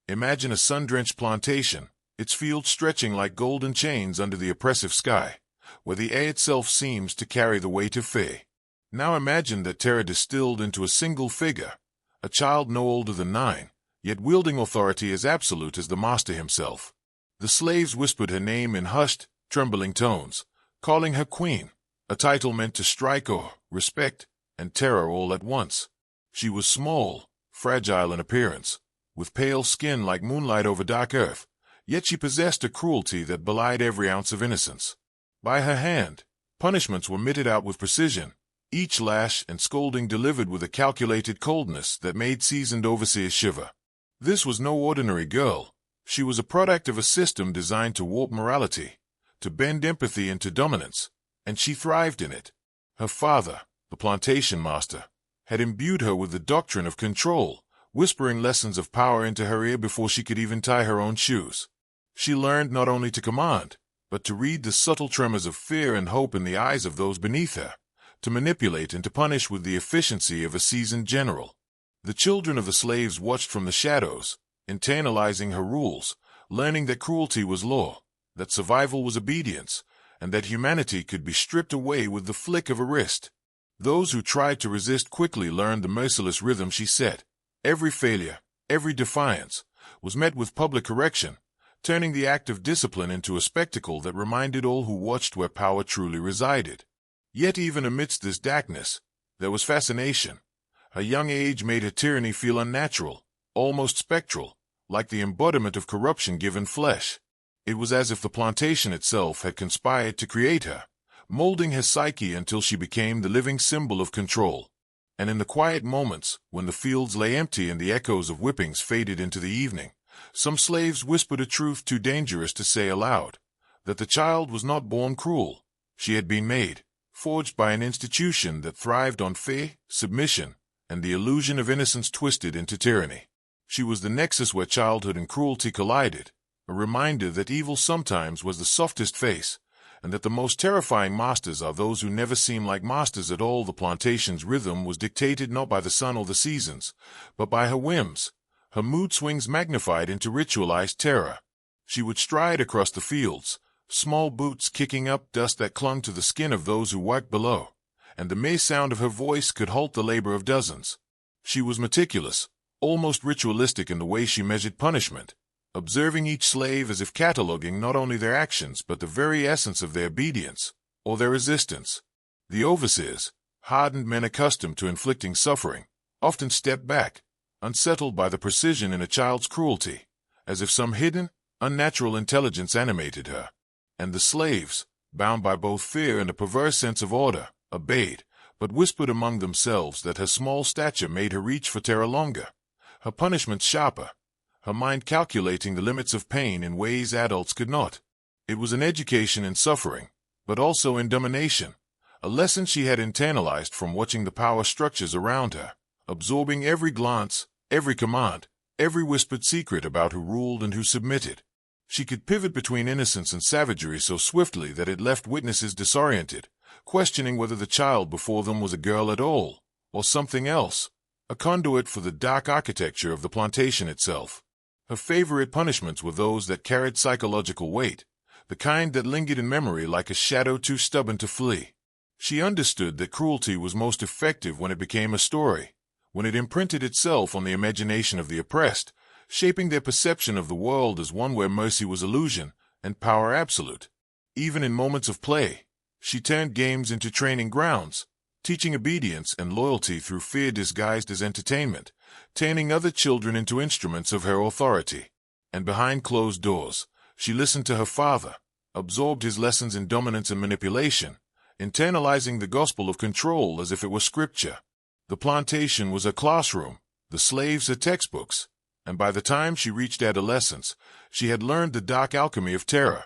Imagine a sun-drenched plantation, its fields stretching like golden chains under the oppressive sky, where the air itself seems to carry the weight of fear. Now imagine that terror distilled into a single figure, a child no older than 9, yet wielding authority as absolute as the master himself. The slaves whispered her name in hushed, trembling tones, calling her queen, a title meant to strike awe, respect, and terror all at once. She was small, fragile in appearance, with pale skin like moonlight over dark earth, yet she possessed a cruelty that belied every ounce of innocence. By her hand, punishments were meted out with precision, each lash and scolding delivered with a calculated coldness that made seasoned overseers shiver. This was no ordinary girl. She was a product of a system designed to warp morality, to bend empathy into dominance, and she thrived in it. Her father, the plantation master, had imbued her with the doctrine of control, whispering lessons of power into her ear before she could even tie her own shoes. She learned not only to command, but to read the subtle tremors of fear and hope in the eyes of those beneath her, to manipulate and to punish with the efficiency of a seasoned general. The children of the slaves watched from the shadows, internalizing her rules, learning that cruelty was law, that survival was obedience, and that humanity could be stripped away with the flick of a wrist. Those who tried to resist quickly learned the merciless rhythm she set. Every failure, every defiance, was met with public correction, turning the act of discipline into a spectacle that reminded all who watched where power truly resided. Yet even amidst this darkness, there was fascination. Her young age made her tyranny feel unnatural, almost spectral, like the embodiment of corruption given flesh. It was as if the plantation itself had conspired to create her, molding her psyche until she became the living symbol of control. And in the quiet moments, when the fields lay empty and the echoes of whippings faded into the evening, some slaves whispered a truth too dangerous to say aloud, that the child was not born cruel. She had been made, forged by an institution that thrived on fear, submission, and the illusion of innocence twisted into tyranny. She was the nexus where childhood and cruelty collided, a reminder that evil sometimes was the softest face, and that the most terrifying masters are those who never seem like masters at all. The plantation's rhythm was dictated not by the sun or the seasons, but by her whims, her mood swings magnified into ritualized terror. She would stride across the fields, small boots kicking up dust that clung to the skin of those who worked below, and the mere sound of her voice could halt the labor of dozens. She was meticulous, almost ritualistic in the way she measured punishment, observing each slave as if cataloging not only their actions but the very essence of their obedience, or their resistance. The overseers, hardened men accustomed to inflicting suffering, often stepped back, unsettled by the precision in a child's cruelty, as if some hidden, unnatural intelligence animated her. And the slaves, bound by both fear and a perverse sense of order, obeyed, but whispered among themselves that her small stature made her reach for terror longer, her punishments sharper, her mind calculating the limits of pain in ways adults could not. It was an education in suffering, but also in domination, a lesson she had internalized from watching the power structures around her, absorbing every glance, every command, every whispered secret about who ruled and who submitted. She could pivot between innocence and savagery so swiftly that it left witnesses disoriented, questioning whether the child before them was a girl at all, or something else, a conduit for the dark architecture of the plantation itself. Her favorite punishments were those that carried psychological weight, the kind that lingered in memory like a shadow too stubborn to flee. She understood that cruelty was most effective when it became a story, when it imprinted itself on the imagination of the oppressed, shaping their perception of the world as one where mercy was illusion and power absolute. Even in moments of play, she turned games into training grounds, teaching obedience and loyalty through fear disguised as entertainment, turning other children into instruments of her authority. And behind closed doors, she listened to her father, absorbed his lessons in dominance and manipulation, internalizing the gospel of control as if it were scripture. The plantation was a classroom, the slaves her textbooks, and by the time she reached adolescence, she had learned the dark alchemy of terror,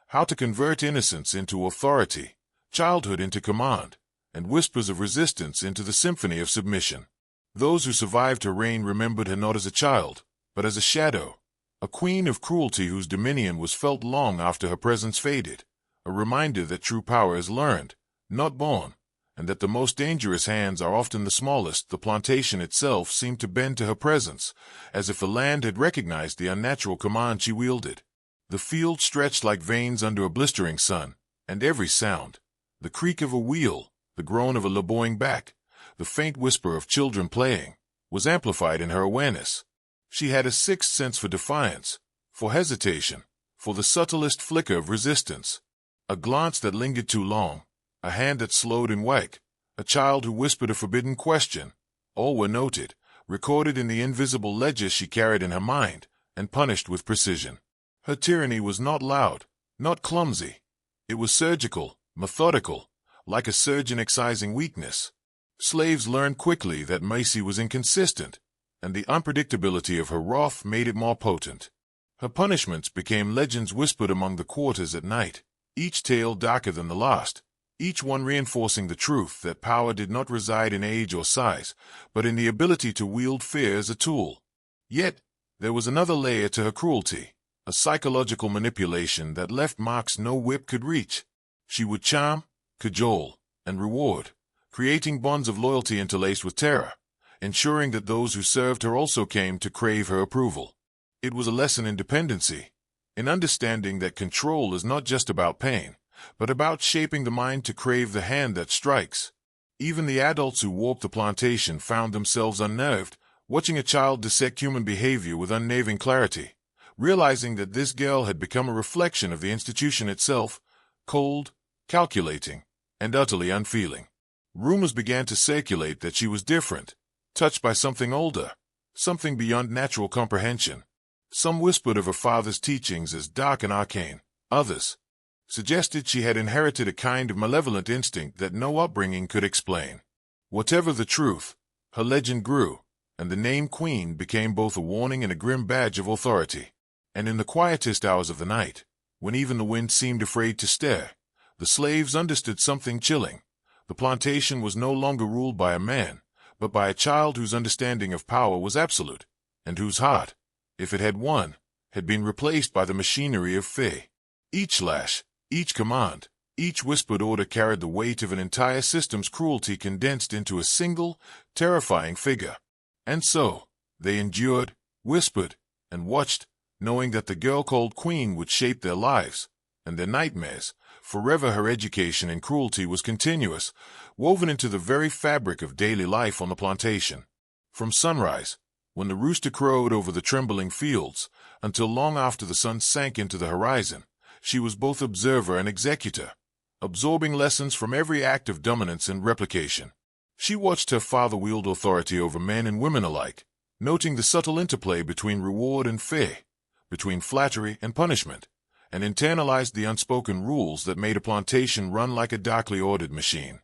how to convert innocence into authority, childhood into command, and whispers of resistance into the symphony of submission. Those who survived her reign remembered her not as a child, but as a shadow, a queen of cruelty whose dominion was felt long after her presence faded, a reminder that true power is learned, not born, and that the most dangerous hands are often the smallest. The plantation itself seemed to bend to her presence, as if the land had recognized the unnatural command she wielded. The field stretched like veins under a blistering sun, and every sound, the creak of a wheel, the groan of a laboring back, the faint whisper of children playing, was amplified in her awareness. She had a sixth sense for defiance, for hesitation, for the subtlest flicker of resistance. A glance that lingered too long, a hand that slowed in wake, a child who whispered a forbidden question, all were noted, recorded in the invisible ledger she carried in her mind, and punished with precision. Her tyranny was not loud, not clumsy. It was surgical, methodical, like a surgeon excising weakness. Slaves learned quickly that mercy was inconsistent, and the unpredictability of her wrath made it more potent. Her punishments became legends whispered among the quarters at night, each tale darker than the last, each one reinforcing the truth that power did not reside in age or size, but in the ability to wield fear as a tool. Yet, there was another layer to her cruelty, a psychological manipulation that left marks no whip could reach. She would charm, cajole, and reward, creating bonds of loyalty interlaced with terror, ensuring that those who served her also came to crave her approval. It was a lesson in dependency, in understanding that control is not just about pain, but about shaping the mind to crave the hand that strikes. Even the adults who walked the plantation found themselves unnerved, watching a child dissect human behavior with unnaving clarity, realizing that this girl had become a reflection of the institution itself, cold, calculating, and utterly unfeeling. Rumors began to circulate that she was different, touched by something older, something beyond natural comprehension. Some whispered of her father's teachings as dark and arcane. Others suggested she had inherited a kind of malevolent instinct that no upbringing could explain. Whatever the truth, her legend grew, and the name Queen became both a warning and a grim badge of authority. And in the quietest hours of the night, when even the wind seemed afraid to stir, the slaves understood something chilling. The plantation was no longer ruled by a man, but by a child whose understanding of power was absolute, and whose heart, if it had one, had been replaced by the machinery of fear. Each lash, each command, each whispered order carried the weight of an entire system's cruelty condensed into a single, terrifying figure. And so, they endured, whispered, and watched, knowing that the girl called Queen would shape their lives, and their nightmares. Forever her education in cruelty was continuous, woven into the very fabric of daily life on the plantation. From sunrise, when the rooster crowed over the trembling fields, until long after the sun sank into the horizon, she was both observer and executor, absorbing lessons from every act of dominance and replication. She watched her father wield authority over men and women alike, noting the subtle interplay between reward and fear, between flattery and punishment, and internalized the unspoken rules that made a plantation run like a darkly ordered machine.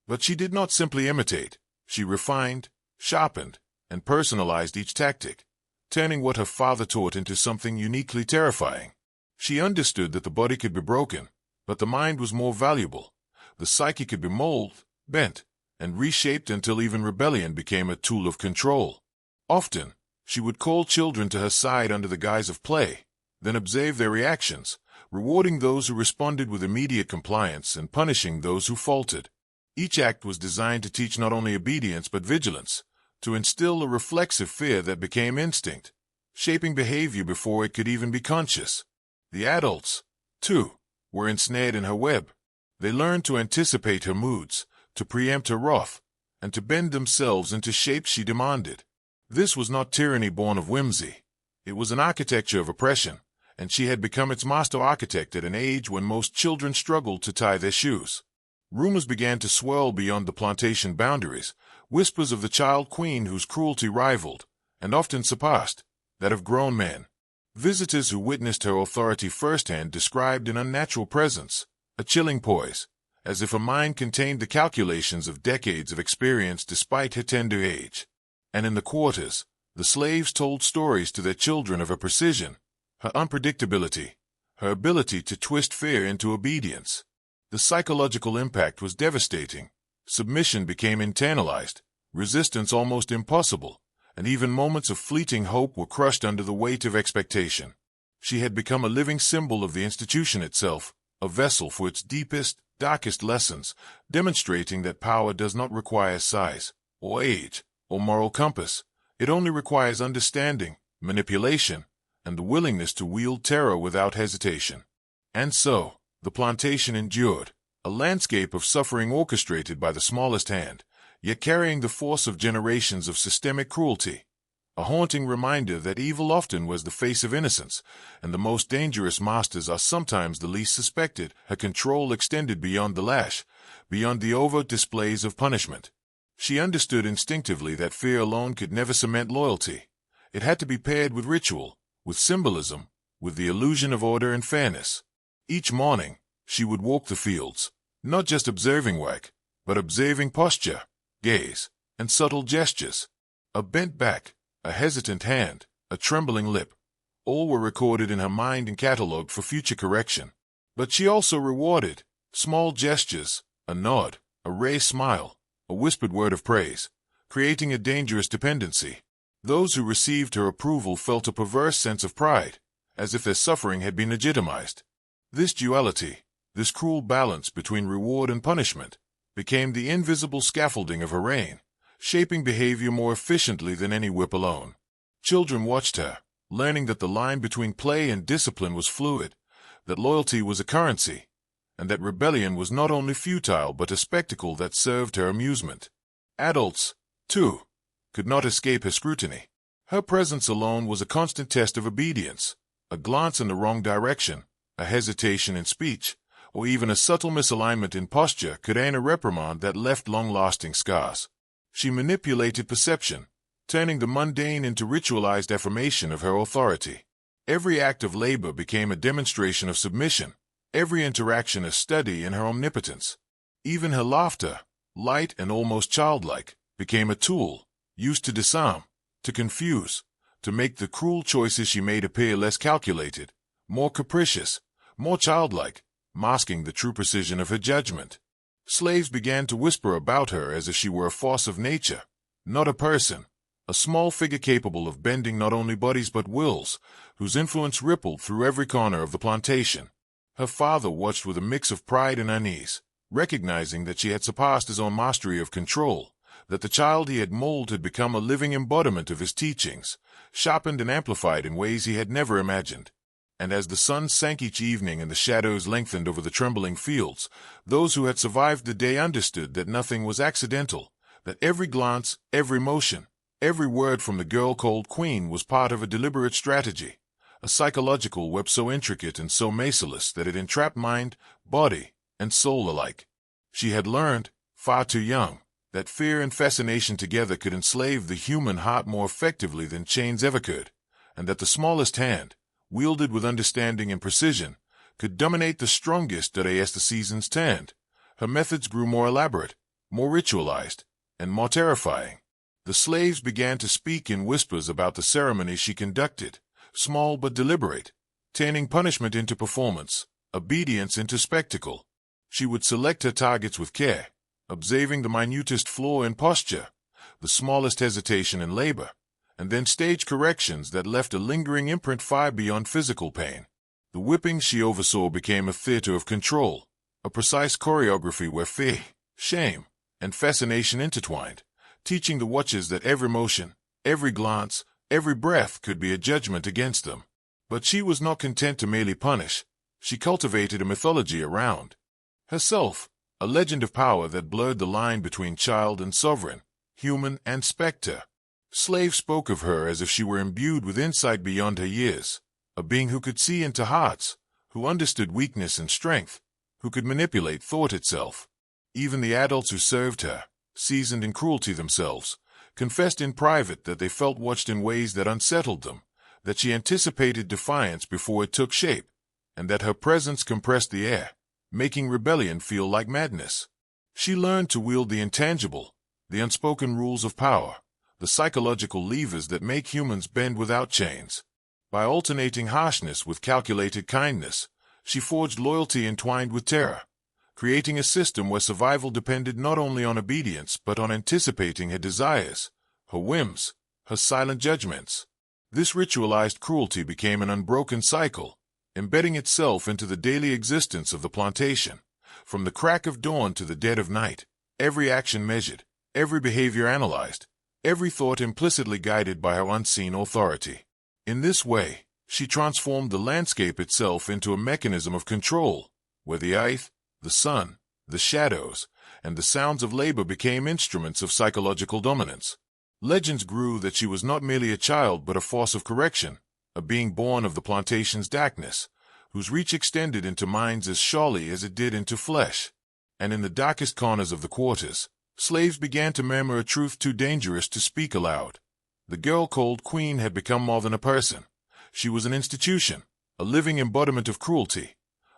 But she did not simply imitate. She refined, sharpened, and personalized each tactic, turning what her father taught into something uniquely terrifying. She understood that the body could be broken, but the mind was more valuable. The psyche could be molded, bent, and reshaped until even rebellion became a tool of control. Often, she would call children to her side under the guise of play, then observe their reactions, rewarding those who responded with immediate compliance and punishing those who faltered. Each act was designed to teach not only obedience but vigilance, to instill a reflexive fear that became instinct, shaping behavior before it could even be conscious. The adults, too, were ensnared in her web. They learned to anticipate her moods, to preempt her wrath, and to bend themselves into shapes she demanded. This was not tyranny born of whimsy. It was an architecture of oppression, and she had become its master architect at an age when most children struggled to tie their shoes. Rumors began to swirl beyond the plantation boundaries, whispers of the child queen whose cruelty rivaled, and often surpassed, that of grown men. Visitors who witnessed her authority firsthand described an unnatural presence, a chilling poise, as if her mind contained the calculations of decades of experience despite her tender age. And in the quarters, the slaves told stories to their children of her precision, her unpredictability, her ability to twist fear into obedience. The psychological impact was devastating. Submission became internalized, resistance almost impossible, and even moments of fleeting hope were crushed under the weight of expectation. She had become a living symbol of the institution itself, a vessel for its deepest, darkest lessons, demonstrating that power does not require size, or age, or moral compass. It only requires understanding, manipulation, and the willingness to wield terror without hesitation. And so, the plantation endured, a landscape of suffering orchestrated by the smallest hand, yet carrying the force of generations of systemic cruelty. A haunting reminder that evil often wears the face of innocence, and the most dangerous masters are sometimes the least suspected. Her control extended beyond the lash, beyond the overt displays of punishment. She understood instinctively that fear alone could never cement loyalty. It had to be paired with ritual, with symbolism, with the illusion of order and fairness. Each morning, she would walk the fields, not just observing work, but observing posture, gaze, and subtle gestures. A bent back, a hesitant hand, a trembling lip, all were recorded in her mind and catalogued for future correction. But she also rewarded small gestures, a nod, a rare smile, a whispered word of praise, creating a dangerous dependency. Those who received her approval felt a perverse sense of pride, as if their suffering had been legitimized. This duality, this cruel balance between reward and punishment, became the invisible scaffolding of her reign, shaping behavior more efficiently than any whip alone. Children watched her, learning that the line between play and discipline was fluid, that loyalty was a currency, and that rebellion was not only futile but a spectacle that served her amusement. Adults, too, could not escape her scrutiny. Her presence alone was a constant test of obedience. A glance in the wrong direction, a hesitation in speech, or even a subtle misalignment in posture could earn a reprimand that left long-lasting scars. She manipulated perception, turning the mundane into ritualized affirmation of her authority. Every act of labor became a demonstration of submission, every interaction a study in her omnipotence. Even her laughter, light and almost childlike, became a tool, used to disarm, to confuse, to make the cruel choices she made appear less calculated, more capricious, more childlike, masking the true precision of her judgment. Slaves began to whisper about her as if she were a force of nature, not a person, a small figure capable of bending not only bodies but wills, whose influence rippled through every corner of the plantation. Her father watched with a mix of pride and unease, recognizing that she had surpassed his own mastery of control, that the child he had molded had become a living embodiment of his teachings, sharpened and amplified in ways he had never imagined. And as the sun sank each evening and the shadows lengthened over the trembling fields, those who had survived the day understood that nothing was accidental, that every glance, every motion, every word from the girl called Queen was part of a deliberate strategy, a psychological web so intricate and so merciless that it entrapped mind, body, and soul alike. She had learned, far too young, that fear and fascination together could enslave the human heart more effectively than chains ever could, and that the smallest hand, wielded with understanding and precision, could dominate the strongest as the seasons turned. Her methods grew more elaborate, more ritualized, and more terrifying. The slaves began to speak in whispers about the ceremonies she conducted, small but deliberate, turning punishment into performance, obedience into spectacle. She would select her targets with care, observing the minutest flaw in posture, the smallest hesitation in labor, and then stage corrections that left a lingering imprint far beyond physical pain. The whippings she oversaw became a theater of control, a precise choreography where fear, shame, and fascination intertwined, teaching the watchers that every motion, every glance, every breath could be a judgment against them. But she was not content to merely punish. She cultivated a mythology around herself, a legend of power that blurred the line between child and sovereign, human and specter. Slaves spoke of her as if she were imbued with insight beyond her years, a being who could see into hearts, who understood weakness and strength, who could manipulate thought itself. Even the adults who served her, seasoned in cruelty themselves, confessed in private that they felt watched in ways that unsettled them, that she anticipated defiance before it took shape, and that her presence compressed the air, making rebellion feel like madness. She learned to wield the intangible, the unspoken rules of power, the psychological levers that make humans bend without chains. By alternating harshness with calculated kindness, she forged loyalty entwined with terror, creating a system where survival depended not only on obedience but on anticipating her desires, her whims, her silent judgments. This ritualized cruelty became an unbroken cycle, embedding itself into the daily existence of the plantation, From the crack of dawn to the dead of night, every action measured, every behavior analyzed, every thought implicitly guided by her unseen authority. In this way, she transformed the landscape itself into a mechanism of control, where the earth, the sun, the shadows, and the sounds of labor became instruments of psychological dominance. Legends grew that she was not merely a child but a force of correction, a being born of the plantation's darkness, whose reach extended into minds as surely as it did into flesh. And in the darkest corners of the quarters, slaves began to murmur a truth too dangerous to speak aloud. The girl called Queen had become more than a person. She was an institution, a living embodiment of cruelty,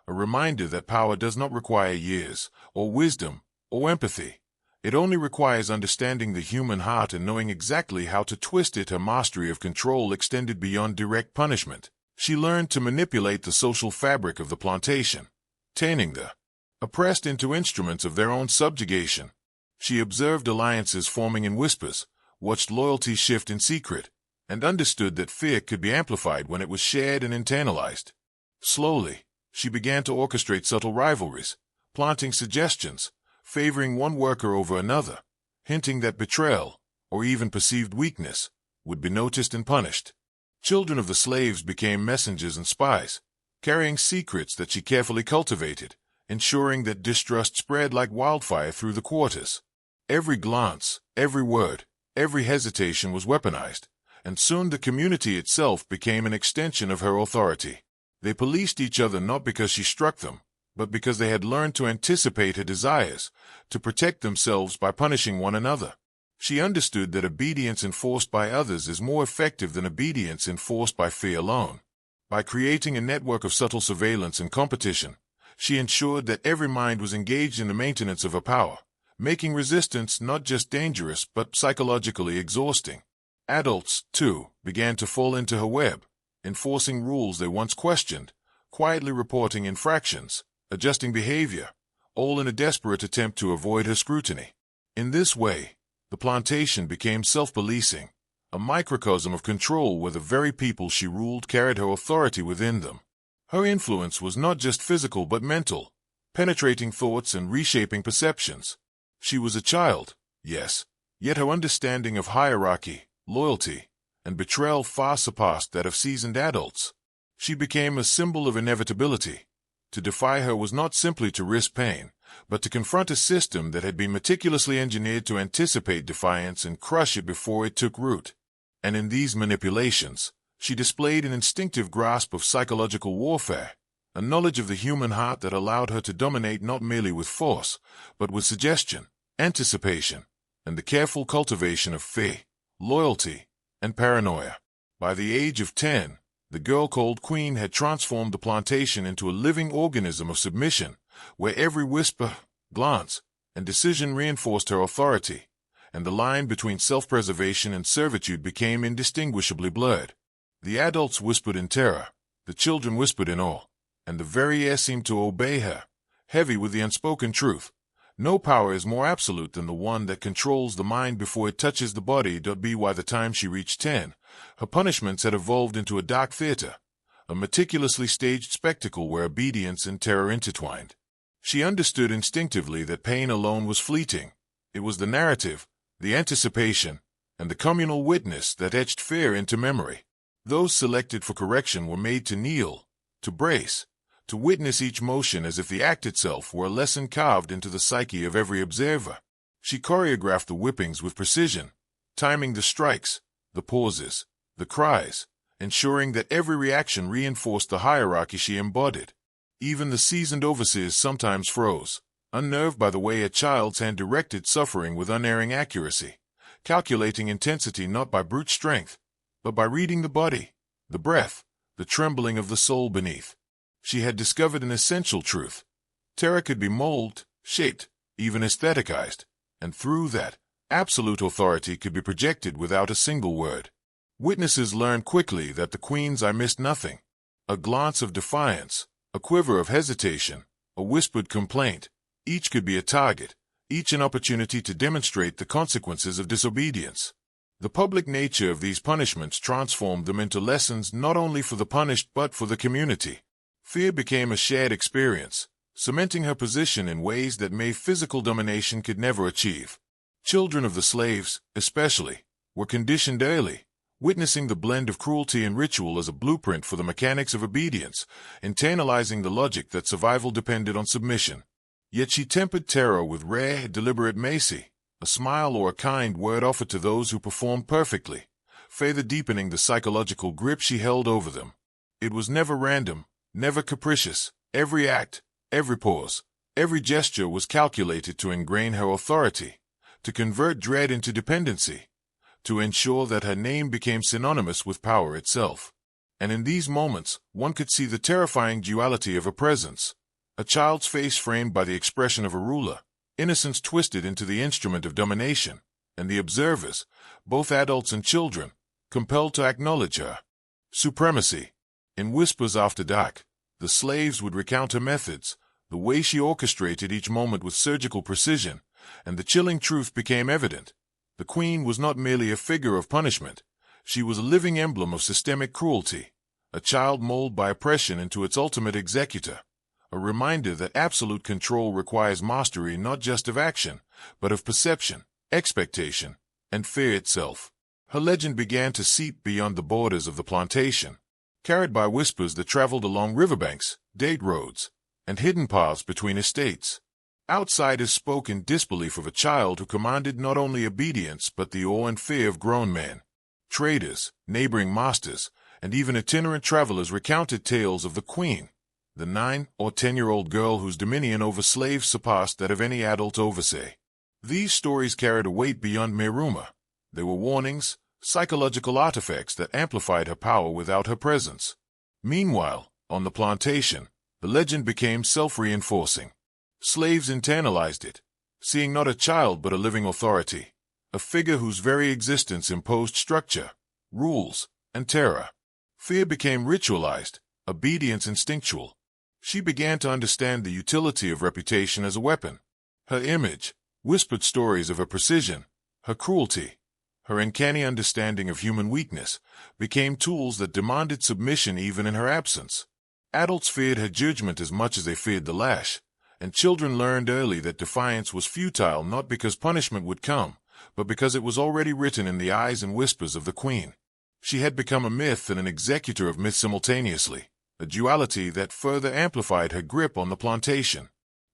a reminder that power does not require years, or wisdom, or empathy. It only requires understanding the human heart and knowing exactly how to twist it. Her mastery of control extended beyond direct punishment. She learned to manipulate the social fabric of the plantation, turning the oppressed into instruments of their own subjugation. She observed alliances forming in whispers, watched loyalty shift in secret, and understood that fear could be amplified when it was shared and internalized. Slowly, she began to orchestrate subtle rivalries, planting suggestions, favoring one worker over another, hinting that betrayal, or even perceived weakness, would be noticed and punished. Children of the slaves became messengers and spies, carrying secrets that she carefully cultivated, ensuring that distrust spread like wildfire through the quarters. Every glance, every word, every hesitation was weaponized, and soon the community itself became an extension of her authority. They policed each other not because she struck them, but because they had learned to anticipate her desires, to protect themselves by punishing one another. She understood that obedience enforced by others is more effective than obedience enforced by fear alone. By creating a network of subtle surveillance and competition, she ensured that every mind was engaged in the maintenance of her power, making resistance not just dangerous but psychologically exhausting. Adults, too, began to fall into her web, enforcing rules they once questioned, quietly reporting infractions, adjusting behavior, all in a desperate attempt to avoid her scrutiny. In this way, the plantation became self-policing, a microcosm of control where the very people she ruled carried her authority within them. Her influence was not just physical but mental, penetrating thoughts and reshaping perceptions. She was a child, yes, yet her understanding of hierarchy, loyalty, and betrayal far surpassed that of seasoned adults. She became a symbol of inevitability. To defy her was not simply to risk pain, but to confront a system that had been meticulously engineered to anticipate defiance and crush it before it took root. And in these manipulations, she displayed an instinctive grasp of psychological warfare, a knowledge of the human heart that allowed her to dominate not merely with force, but with suggestion, anticipation, and the careful cultivation of fear, loyalty, and paranoia. By the age of 10, the girl called Queen had transformed the plantation into a living organism of submission, where every whisper, glance, and decision reinforced her authority, and the line between self-preservation and servitude became indistinguishably blurred. The adults whispered in terror, the children whispered in awe, and the very air seemed to obey her, heavy with the unspoken truth. No power is more absolute than the one that controls the mind before it touches the body. By the time she reached 10, her punishments had evolved into a dark theater, a meticulously staged spectacle where obedience and terror intertwined. She understood instinctively that pain alone was fleeting. It was the narrative, the anticipation, and the communal witness that etched fear into memory. Those selected for correction were made to kneel, to brace, to witness each motion as if the act itself were a lesson carved into the psyche of every observer. She choreographed the whippings with precision, timing the strikes, the pauses, the cries, ensuring that every reaction reinforced the hierarchy she embodied. Even the seasoned overseers sometimes froze, unnerved by the way a child's hand directed suffering with unerring accuracy, calculating intensity not by brute strength, but by reading the body, the breath, the trembling of the soul beneath. She had discovered an essential truth. Terror could be molded, shaped, even aestheticized, and through that, absolute authority could be projected without a single word. Witnesses learned quickly that the Queen's eye missed nothing. A glance of defiance, a quiver of hesitation, a whispered complaint, each could be a target, each an opportunity to demonstrate the consequences of disobedience. The public nature of these punishments transformed them into lessons not only for the punished but for the community. Fear became a shared experience, cementing her position in ways that mere physical domination could never achieve. Children of the slaves, especially, were conditioned early, witnessing the blend of cruelty and ritual as a blueprint for the mechanics of obedience, internalizing the logic that survival depended on submission. Yet she tempered terror with rare, deliberate mercy, a smile or a kind word offered to those who performed perfectly, further deepening the psychological grip she held over them. It was never random, never capricious. Every act, every pause, every gesture was calculated to ingrain her authority, to convert dread into dependency, to ensure that her name became synonymous with power itself. And in these moments, one could see the terrifying duality of her presence. A child's face framed by the expression of a ruler, innocence twisted into the instrument of domination, and the observers, both adults and children, compelled to acknowledge her supremacy. In whispers after dark, the slaves would recount her methods, the way she orchestrated each moment with surgical precision, and the chilling truth became evident. The queen was not merely a figure of punishment. She was a living emblem of systemic cruelty, a child molded by oppression into its ultimate executor, a reminder that absolute control requires mastery not just of action, but of perception, expectation, and fear itself. Her legend began to seep beyond the borders of the plantation, carried by whispers that traveled along riverbanks, date roads, and hidden paths between estates. Outsiders spoke in disbelief of a child who commanded not only obedience but the awe and fear of grown men. Traders, neighboring masters, and even itinerant travelers recounted tales of the queen, the 9- or 10-year-old girl whose dominion over slaves surpassed that of any adult overseer. These stories carried a weight beyond mere rumor. They were warnings, psychological artifacts that amplified her power without her presence. Meanwhile, on the plantation, the legend became self-reinforcing. Slaves internalized it, seeing not a child but a living authority, a figure whose very existence imposed structure, rules, and terror. Fear became ritualized, obedience instinctual. She began to understand the utility of reputation as a weapon. Her image, whispered stories of her precision, her cruelty, her uncanny understanding of human weakness, became tools that demanded submission even in her absence. Adults feared her judgment as much as they feared the lash, and children learned early that defiance was futile not because punishment would come, but because it was already written in the eyes and whispers of the queen. She had become a myth and an executor of myth simultaneously, a duality that further amplified her grip on the plantation.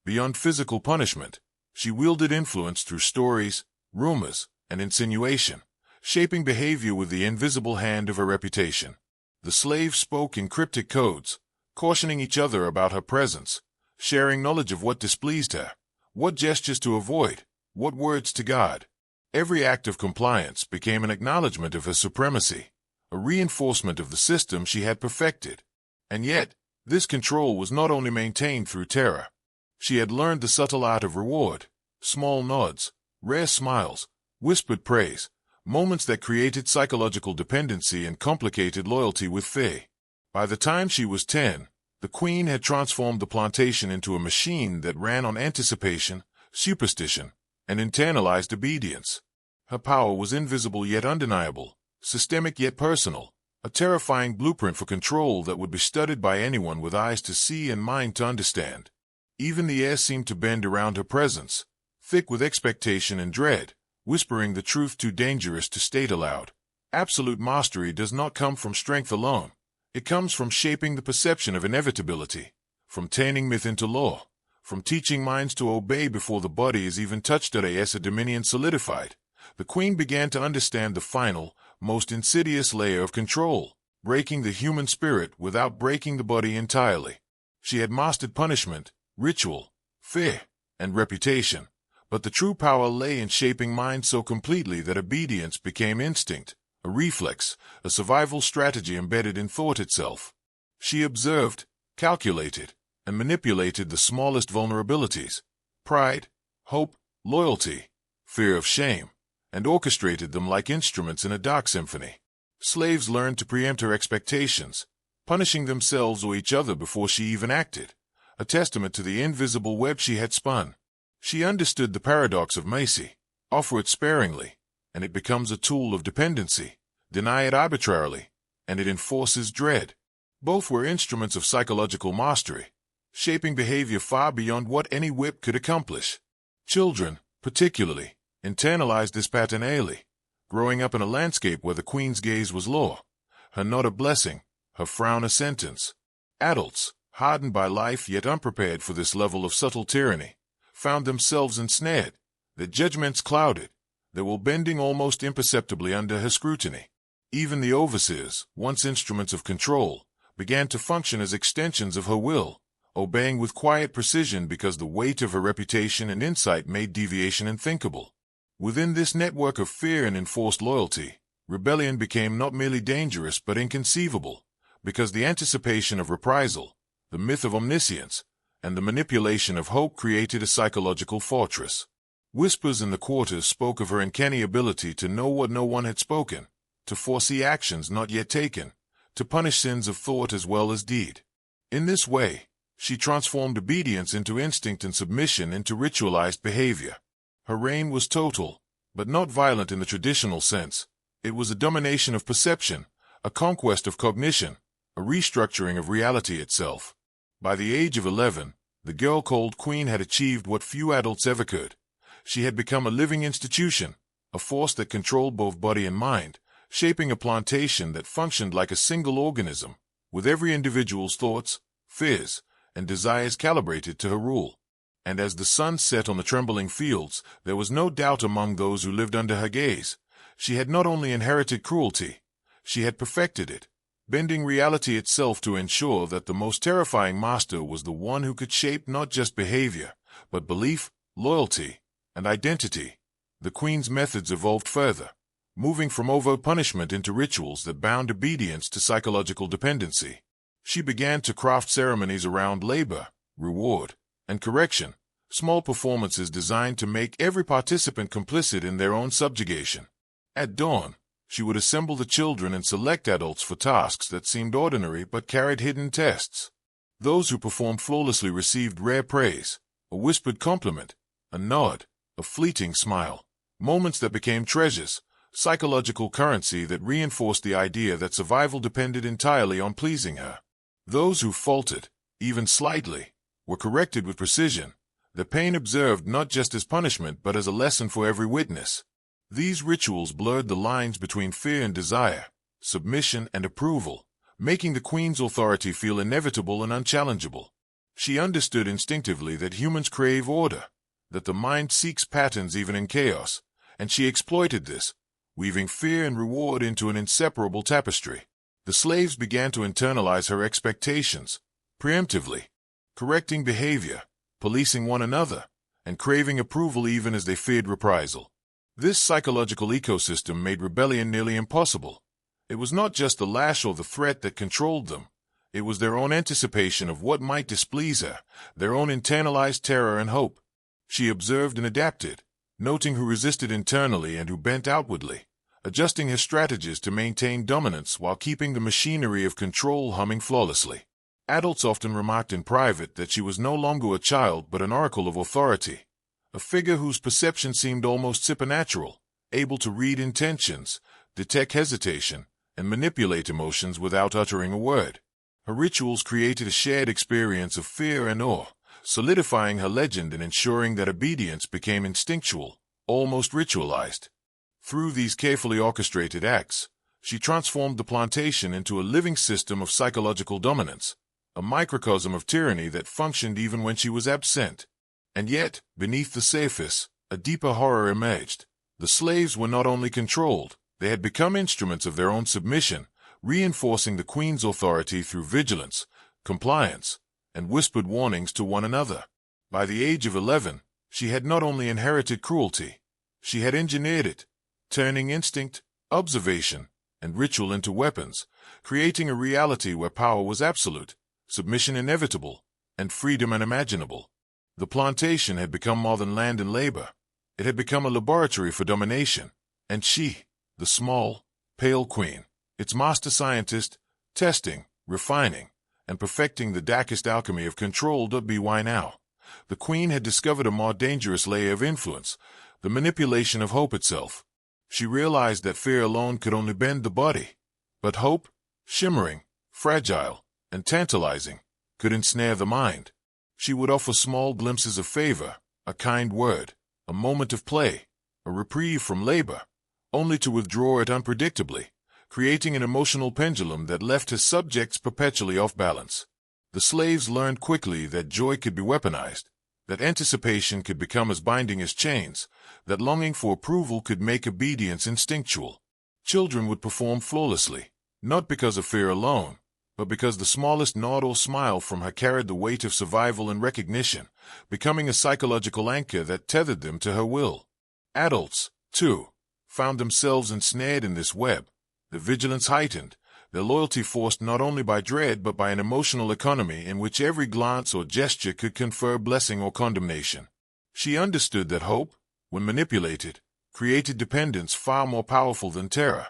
Beyond physical punishment, she wielded influence through stories, rumors, and insinuation, shaping behavior with the invisible hand of her reputation. The slaves spoke in cryptic codes, cautioning each other about her presence, sharing knowledge of what displeased her, what gestures to avoid, what words to guard. Every act of compliance became an acknowledgement of her supremacy, a reinforcement of the system she had perfected. And yet, this control was not only maintained through terror. She had learned the subtle art of reward, small nods, rare smiles, whispered praise, moments that created psychological dependency and complicated loyalty with fear. By the time she was 10, the queen had transformed the plantation into a machine that ran on anticipation, superstition, and internalized obedience. Her power was invisible yet undeniable, systemic yet personal, a terrifying blueprint for control that would be studied by anyone with eyes to see and mind to understand. Even the air seemed to bend around her presence, thick with expectation and dread, whispering the truth too dangerous to state aloud. Absolute mastery does not come from strength alone. It comes from shaping the perception of inevitability, from turning myth into law, from teaching minds to obey before the body is even touched. As her dominion solidified, the queen began to understand the final, most insidious layer of control, breaking the human spirit without breaking the body entirely. She had mastered punishment, ritual, fear, and reputation, but the true power lay in shaping minds so completely that obedience became instinct, a reflex, a survival strategy embedded in thought itself. She observed, calculated, and manipulated the smallest vulnerabilities, pride, hope, loyalty, fear of shame, and orchestrated them like instruments in a dark symphony. Slaves learned to preempt her expectations, punishing themselves or each other before she even acted, a testament to the invisible web she had spun. She understood the paradox of mercy: offer it sparingly, and it becomes a tool of dependency; deny it arbitrarily, and it enforces dread. Both were instruments of psychological mastery. shaping behavior far beyond what any whip could accomplish. Children, particularly, internalized this pattern early, growing up in a landscape where the queen's gaze was law, her nod a blessing, her frown a sentence. Adults, hardened by life yet unprepared for this level of subtle tyranny, found themselves ensnared, their judgments clouded, their will bending almost imperceptibly under her scrutiny. Even the overseers, once instruments of control, began to function as extensions of her will, obeying with quiet precision because the weight of her reputation and insight made deviation unthinkable. Within this network of fear and enforced loyalty, rebellion became not merely dangerous but inconceivable, because the anticipation of reprisal, the myth of omniscience, and the manipulation of hope created a psychological fortress. Whispers in the quarters spoke of her uncanny ability to know what no one had spoken, to foresee actions not yet taken, to punish sins of thought as well as deed. In this way, she transformed obedience into instinct and submission into ritualized behavior. Her reign was total, but not violent in the traditional sense. It was a domination of perception, a conquest of cognition, a restructuring of reality itself. By the age of 11, the girl called Queen had achieved what few adults ever could. She had become a living institution, a force that controlled both body and mind, shaping a plantation that functioned like a single organism, with every individual's thoughts, fears, and desires calibrated to her rule. And as the sun set on the trembling fields, there was no doubt among those who lived under her gaze. She had not only inherited cruelty, she had perfected it, bending reality itself to ensure that the most terrifying master was the one who could shape not just behavior, but belief, loyalty, and identity. The queen's methods evolved further, moving from overt punishment into rituals that bound obedience to psychological dependency. She began to craft ceremonies around labor, reward, and correction, small performances designed to make every participant complicit in their own subjugation. At dawn, she would assemble the children and select adults for tasks that seemed ordinary but carried hidden tests. Those who performed flawlessly received rare praise, a whispered compliment, a nod, a fleeting smile, moments that became treasures, psychological currency that reinforced the idea that survival depended entirely on pleasing her. Those who faltered, even slightly, were corrected with precision, the pain observed not just as punishment but as a lesson for every witness. These rituals blurred the lines between fear and desire, submission and approval, making the queen's authority feel inevitable and unchallengeable. She understood instinctively that humans crave order, that the mind seeks patterns even in chaos, and she exploited this, weaving fear and reward into an inseparable tapestry. The slaves began to internalize her expectations, preemptively, correcting behavior, policing one another, and craving approval even as they feared reprisal. This psychological ecosystem made rebellion nearly impossible. It was not just the lash or the threat that controlled them. It was their own anticipation of what might displease her, their own internalized terror and hope. She observed and adapted, noting who resisted internally and who bent outwardly, adjusting her strategies to maintain dominance while keeping the machinery of control humming flawlessly. Adults often remarked in private that she was no longer a child but an oracle of authority, a figure whose perception seemed almost supernatural, able to read intentions, detect hesitation, and manipulate emotions without uttering a word. Her rituals created a shared experience of fear and awe, solidifying her legend and ensuring that obedience became instinctual, almost ritualized. Through these carefully orchestrated acts, she transformed the plantation into a living system of psychological dominance, a microcosm of tyranny that functioned even when she was absent. And yet, beneath the surface, a deeper horror emerged. The slaves were not only controlled, they had become instruments of their own submission, reinforcing the queen's authority through vigilance, compliance, and whispered warnings to one another. By the age of 11, she had not only inherited cruelty, she had engineered it, turning instinct, observation, and ritual into weapons, creating a reality where power was absolute, submission inevitable, and freedom unimaginable. The plantation had become more than land and labor. It had become a laboratory for domination, and she, the small, pale queen, its master scientist, testing, refining, and perfecting the darkest alchemy of control. Why now? The queen had discovered a more dangerous layer of influence, the manipulation of hope itself. She realized that fear alone could only bend the body, but hope, shimmering, fragile, and tantalizing, could ensnare the mind. She would offer small glimpses of favor, a kind word, a moment of play, a reprieve from labor, only to withdraw it unpredictably, creating an emotional pendulum that left his subjects perpetually off balance. The slaves learned quickly that joy could be weaponized, that anticipation could become as binding as chains, that longing for approval could make obedience instinctual. Children would perform flawlessly, not because of fear alone, but because the smallest nod or smile from her carried the weight of survival and recognition, becoming a psychological anchor that tethered them to her will. Adults, too, found themselves ensnared in this web, their vigilance heightened, their loyalty forced not only by dread but by an emotional economy in which every glance or gesture could confer blessing or condemnation. She understood that hope, when manipulated, created dependence far more powerful than terror,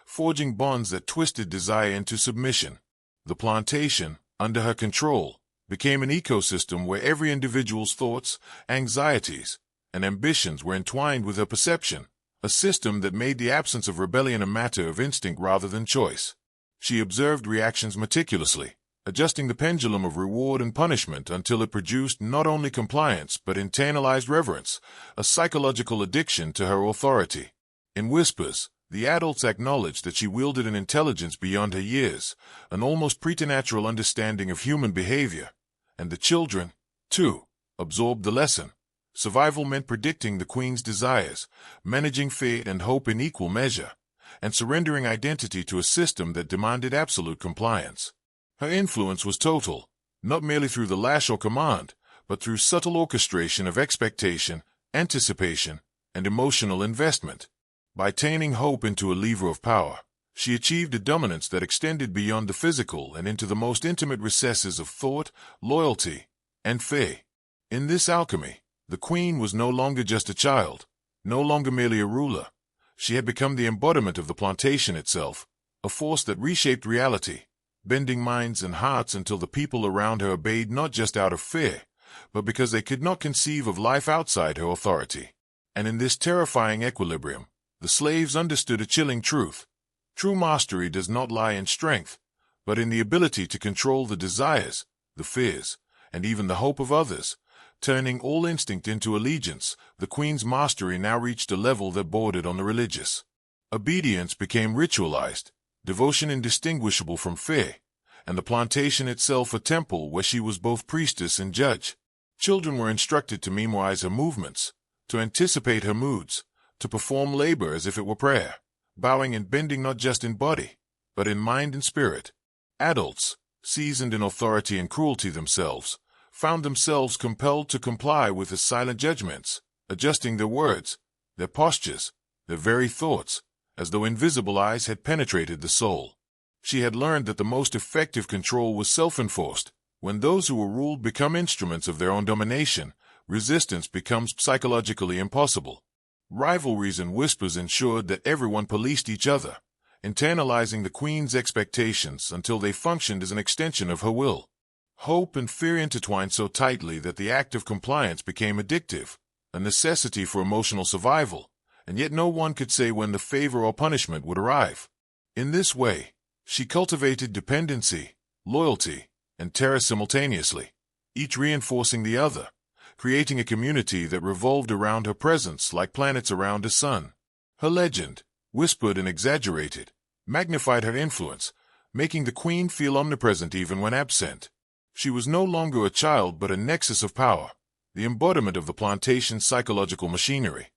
forging bonds that twisted desire into submission. The plantation, under her control, became an ecosystem where every individual's thoughts, anxieties, and ambitions were entwined with her perception, a system that made the absence of rebellion a matter of instinct rather than choice. She observed reactions meticulously, adjusting the pendulum of reward and punishment until it produced not only compliance but internalized reverence, a psychological addiction to her authority. In whispers, the adults acknowledged that she wielded an intelligence beyond her years, an almost preternatural understanding of human behavior, and the children, too, absorbed the lesson. Survival meant predicting the queen's desires, managing fate and hope in equal measure, and surrendering identity to a system that demanded absolute compliance. Her influence was total, not merely through the lash or command, but through subtle orchestration of expectation, anticipation, and emotional investment. By turning hope into a lever of power, she achieved a dominance that extended beyond the physical and into the most intimate recesses of thought, loyalty, and faith. In this alchemy, the queen was no longer just a child, no longer merely a ruler. She had become the embodiment of the plantation itself, a force that reshaped reality, bending minds and hearts until the people around her obeyed not just out of fear, but because they could not conceive of life outside her authority. And in this terrifying equilibrium, the slaves understood a chilling truth. True mastery does not lie in strength, but in the ability to control the desires, the fears, and even the hope of others. Turning all instinct into allegiance, the queen's mastery now reached a level that bordered on the religious. Obedience became ritualized, devotion indistinguishable from fear, and the plantation itself a temple where she was both priestess and judge. Children were instructed to memorize her movements, to anticipate her moods, to perform labor as if it were prayer, bowing and bending not just in body, but in mind and spirit. Adults, seasoned in authority and cruelty themselves, found themselves compelled to comply with his silent judgments, adjusting their words, their postures, their very thoughts, as though invisible eyes had penetrated the soul. She had learned that the most effective control was self-enforced. When those who were ruled become instruments of their own domination, resistance becomes psychologically impossible. Rivalries and whispers ensured that everyone policed each other, internalizing the queen's expectations until they functioned as an extension of her will. Hope and fear intertwined so tightly that the act of compliance became addictive, a necessity for emotional survival, and yet no one could say when the favor or punishment would arrive. In this way, she cultivated dependency, loyalty, and terror simultaneously, each reinforcing the other, creating a community that revolved around her presence like planets around a sun. Her legend, whispered and exaggerated, magnified her influence, making the queen feel omnipresent even when absent. She was no longer a child but a nexus of power, the embodiment of the plantation's psychological machinery.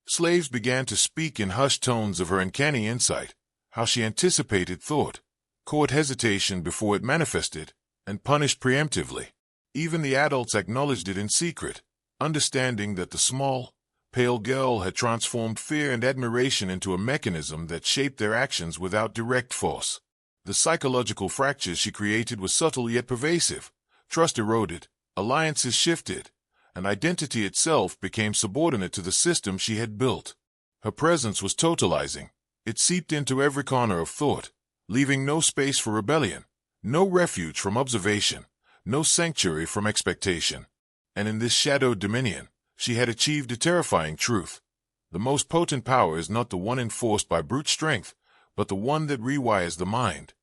Slaves began to speak in hushed tones of her uncanny insight, how she anticipated thought, caught hesitation before it manifested, and punished preemptively. Even the adults acknowledged it in secret, understanding that the small, pale girl had transformed fear and admiration into a mechanism that shaped their actions without direct force. The psychological fractures she created were subtle yet pervasive. Trust eroded, alliances shifted, and identity itself became subordinate to the system she had built. Her presence was totalizing. It seeped into every corner of thought, leaving no space for rebellion, no refuge from observation, no sanctuary from expectation. And in this shadowed dominion, she had achieved a terrifying truth. The most potent power is not the one enforced by brute strength, but the one that rewires the mind,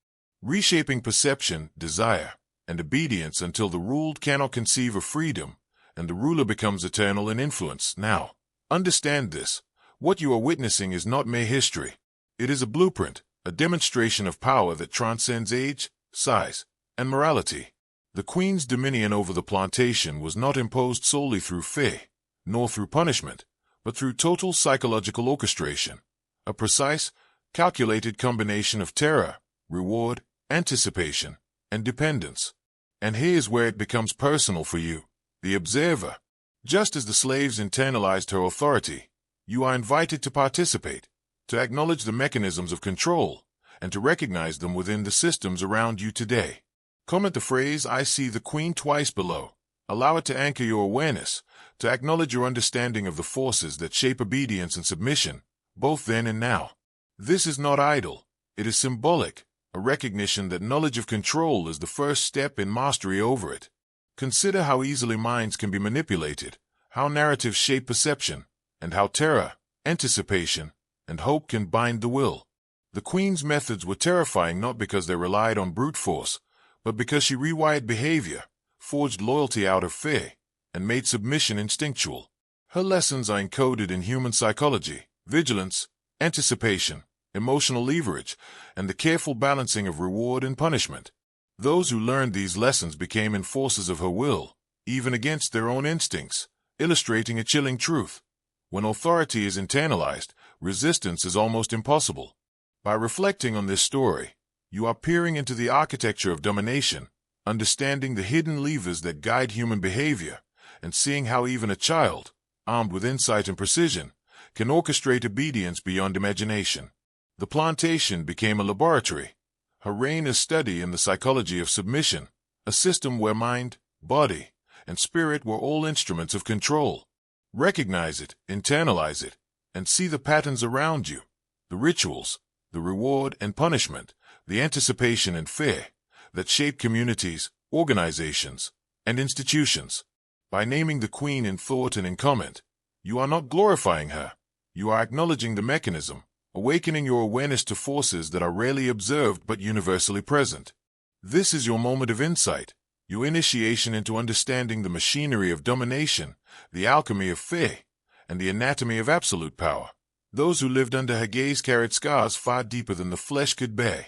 reshaping perception, desire, and obedience until the ruled cannot conceive of freedom, and the ruler becomes eternal in influence. Now, understand this. What you are witnessing is not mere history. It is a blueprint, a demonstration of power that transcends age, size, and morality. The queen's dominion over the plantation was not imposed solely through fear, nor through punishment, but through total psychological orchestration, a precise, calculated combination of terror, reward, anticipation, and dependence. And here's where it becomes personal for you, the observer. Just as the slaves internalized her authority, you are invited to participate, to acknowledge the mechanisms of control, and to recognize them within the systems around you today. Comment the phrase, "I see the queen," twice below. Allow it to anchor your awareness, to acknowledge your understanding of the forces that shape obedience and submission, both then and now. This is not idle. It is symbolic, a recognition that knowledge of control is the first step in mastery over it. Consider how easily minds can be manipulated, how narratives shape perception, and how terror, anticipation, and hope can bind the will. The queen's methods were terrifying not because they relied on brute force, but because she rewired behavior, forged loyalty out of fear, and made submission instinctual. Her lessons are encoded in human psychology, vigilance, anticipation, emotional leverage, and the careful balancing of reward and punishment. Those who learned these lessons became enforcers of her will, even against their own instincts, illustrating a chilling truth. When authority is internalized, resistance is almost impossible. By reflecting on this story, you are peering into the architecture of domination, understanding the hidden levers that guide human behavior, and seeing how even a child, armed with insight and precision, can orchestrate obedience beyond imagination. The plantation became a laboratory, her reign a study in the psychology of submission, a system where mind, body, and spirit were all instruments of control. Recognize it, internalize it, and see the patterns around you, the rituals, the reward and punishment, the anticipation and fear, that shape communities, organizations, and institutions. By naming the queen in thought and in comment, you are not glorifying her. You are acknowledging the mechanism, awakening your awareness to forces that are rarely observed but universally present. This is your moment of insight, your initiation into understanding the machinery of domination, the alchemy of fear, and the anatomy of absolute power. Those who lived under her gaze carried scars far deeper than the flesh could bear.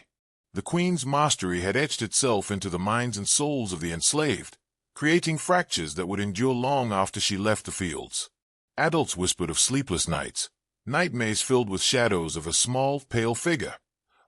The queen's mastery had etched itself into the minds and souls of the enslaved, creating fractures that would endure long after she left the fields. Adults whispered of sleepless nights, nightmares filled with shadows of a small, pale figure,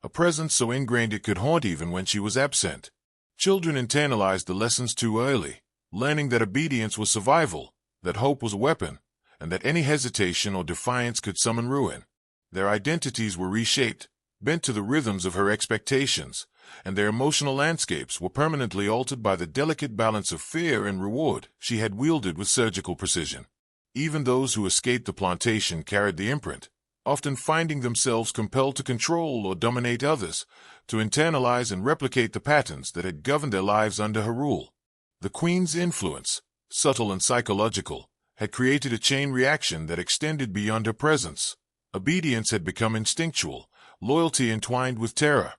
a presence so ingrained it could haunt even when she was absent. Children internalized the lessons too early, learning that obedience was survival, that hope was a weapon, and that any hesitation or defiance could summon ruin. Their identities were reshaped, bent to the rhythms of her expectations, and their emotional landscapes were permanently altered by the delicate balance of fear and reward she had wielded with surgical precision. Even those who escaped the plantation carried the imprint, often finding themselves compelled to control or dominate others, to internalize and replicate the patterns that had governed their lives under her rule. The queen's influence, subtle and psychological, had created a chain reaction that extended beyond her presence. Obedience had become instinctual, loyalty entwined with terror,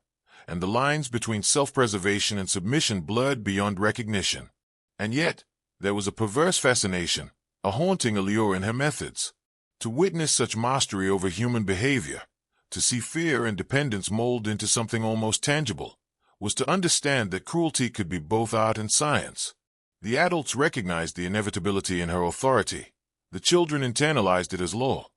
and the lines between self-preservation and submission blurred beyond recognition. And yet, there was a perverse fascination, a haunting allure in her methods. To witness such mastery over human behavior, to see fear and dependence mold into something almost tangible, was to understand that cruelty could be both art and science. The adults recognized the inevitability in her authority, the children internalized it as law,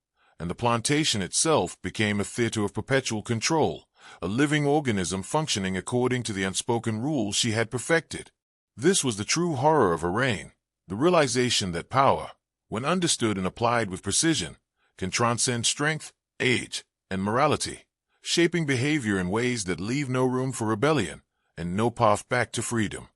and the plantation itself became a theater of perpetual control, a living organism functioning according to the unspoken rules she had perfected. This was the true horror of her reign, the realization that power, when understood and applied with precision, can transcend strength, age, and morality, shaping behavior in ways that leave no room for rebellion and no path back to freedom.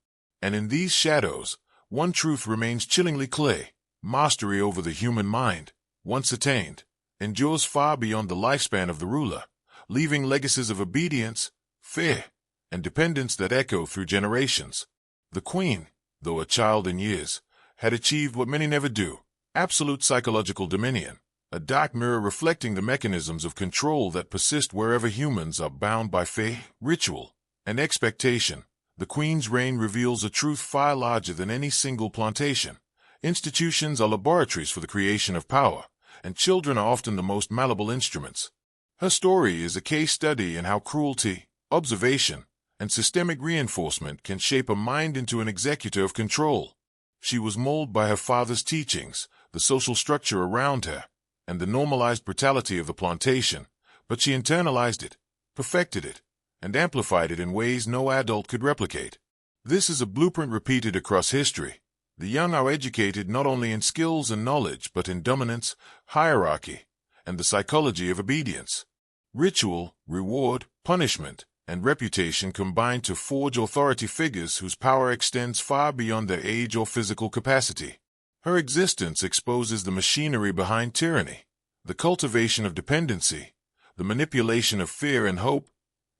And in these shadows, one truth remains chillingly clear: mastery over the human mind, once attained, endures far beyond the lifespan of the ruler, leaving legacies of obedience, fear, and dependence that echo through generations. The queen, though a child in years, had achieved what many never do: absolute psychological dominion, a dark mirror reflecting the mechanisms of control that persist wherever humans are bound by faith, ritual, and expectation. The Queen's reign reveals a truth far larger than any single plantation. Institutions are laboratories for the creation of power, and children are often the most malleable instruments. Her story is a case study in how cruelty, observation, and systemic reinforcement can shape a mind into an executor of control. She was molded by her father's teachings, the social structure around her, and the normalized brutality of the plantation, but she internalized it, perfected it, and amplified it in ways no adult could replicate. This is a blueprint repeated across history. The young are educated not only in skills and knowledge but in dominance, hierarchy, and the psychology of obedience. Ritual, reward, punishment, and reputation combine to forge authority figures whose power extends far beyond their age or physical capacity. Her existence exposes the machinery behind tyranny, the cultivation of dependency, the manipulation of fear and hope,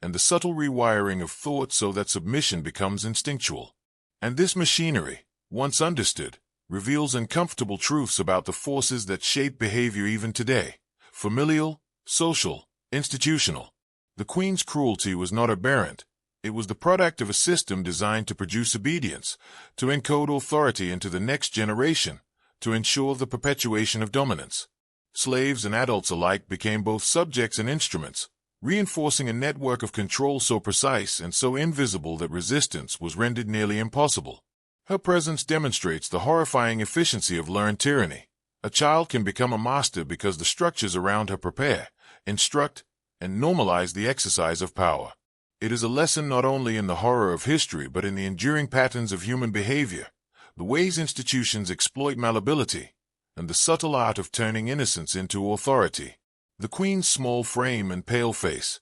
and the subtle rewiring of thought so that submission becomes instinctual. And this machinery, once understood, reveals uncomfortable truths about the forces that shape behavior even today: familial, social, institutional. The Queen's cruelty was not aberrant. It was the product of a system designed to produce obedience, to encode authority into the next generation, to ensure the perpetuation of dominance. Slaves and adults alike became both subjects and instruments, reinforcing a network of control so precise and so invisible that resistance was rendered nearly impossible. Her presence demonstrates the horrifying efficiency of learned tyranny. A child can become a master because the structures around her prepare, instruct, and normalize the exercise of power. It is a lesson not only in the horror of history but in the enduring patterns of human behavior, the ways institutions exploit malleability, and the subtle art of turning innocence into authority. The Queen's small frame and pale face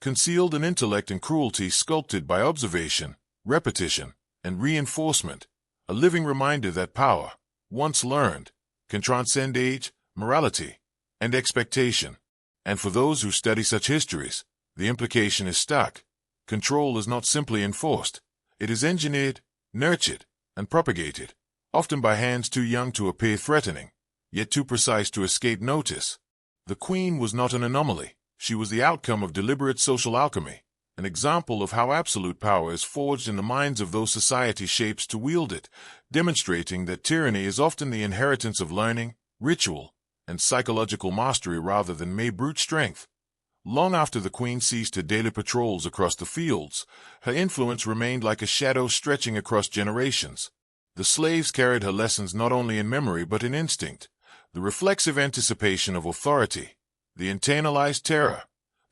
concealed an intellect and cruelty sculpted by observation, repetition, and reinforcement, a living reminder that power, once learned, can transcend age, morality, and expectation. And for those who study such histories, the implication is stark. Control is not simply enforced. It is engineered, nurtured, and propagated, often by hands too young to appear threatening, yet too precise to escape notice. The Queen was not an anomaly. She was the outcome of deliberate social alchemy, an example of how absolute power is forged in the minds of those society shapes to wield it, demonstrating that tyranny is often the inheritance of learning, ritual, and psychological mastery rather than mere brute strength. Long after the Queen ceased her daily patrols across the fields, her influence remained like a shadow stretching across generations. The slaves carried her lessons not only in memory but in instinct, the reflexive anticipation of authority, the internalized terror,